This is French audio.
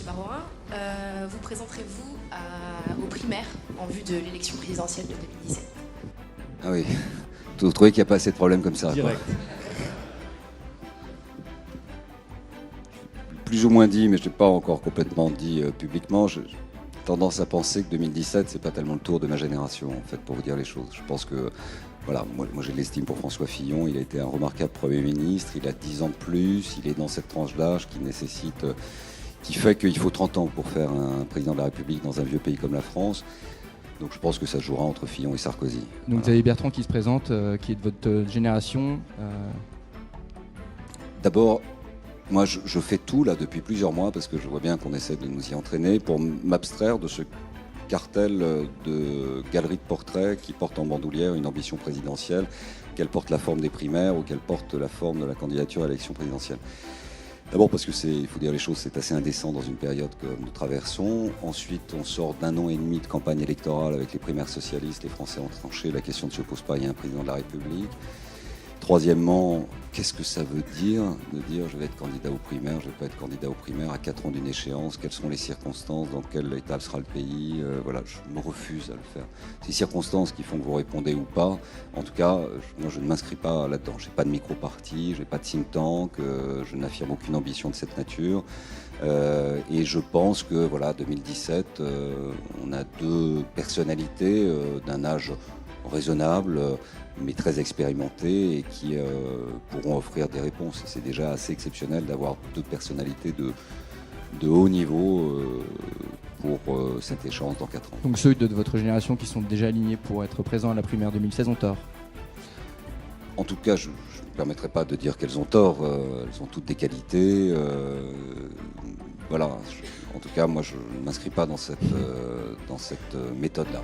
Monsieur Baroin. Vous présenterez-vous aux primaires en vue de l'élection présidentielle de 2017? Ah oui, vous trouvez qu'il n'y a pas assez de problèmes comme ça, quoi. Direct. Plus ou moins dit, mais je ne l'ai pas encore complètement dit publiquement. J'ai tendance à penser que 2017, c'est pas tellement le tour de ma génération, en fait, pour vous dire les choses. Je pense que, voilà, moi j'ai de l'estime pour François Fillon. Il a été un remarquable Premier ministre. Il a 10 ans de plus. Il est dans cette tranche d'âge qui fait qu'il faut 30 ans pour faire un président de la République dans un vieux pays comme la France. Donc je pense que ça se jouera entre Fillon et Sarkozy. Donc Voilà. vous avez Bertrand qui se présente, qui est de votre génération. D'abord, moi je fais tout là depuis plusieurs mois parce que je vois bien qu'on essaie de nous y entraîner pour m'abstraire de ce cartel de galeries de portraits qui portent en bandoulière une ambition présidentielle, qu'elle porte la forme des primaires ou qu'elle porte la forme de la candidature à l'élection présidentielle. D'abord parce que il faut dire les choses, c'est assez indécent dans une période que nous traversons. Ensuite, on sort d'un an et demi de campagne électorale avec les primaires socialistes. Les Français ont tranché, la question ne se pose pas, il y a un président de la République. Troisièmement, qu'est-ce que ça veut dire de dire je vais être candidat aux primaires, je ne vais pas être candidat aux primaires à 4 ans d'une échéance, quelles sont les circonstances, dans quel état sera le pays, voilà, je me refuse à le faire. C'est les circonstances qui font que vous répondez ou pas. En tout cas, moi je ne m'inscris pas là-dedans. Je n'ai pas de micro-parti, je n'ai pas de think tank, je n'affirme aucune ambition de cette nature. Et je pense que voilà, 2017, on a deux personnalités d'un âge raisonnable, mais très expérimentés et qui pourront offrir des réponses. C'est déjà assez exceptionnel d'avoir deux personnalités de haut niveau pour cette échéance dans 4 ans. Donc ceux de votre génération qui sont déjà alignés pour être présents à la primaire 2016 ont tort. En tout cas, je ne me permettrai pas de dire qu'elles ont tort. Elles ont toutes des qualités. Voilà. En tout cas, moi, je ne m'inscris pas dans cette méthode-là.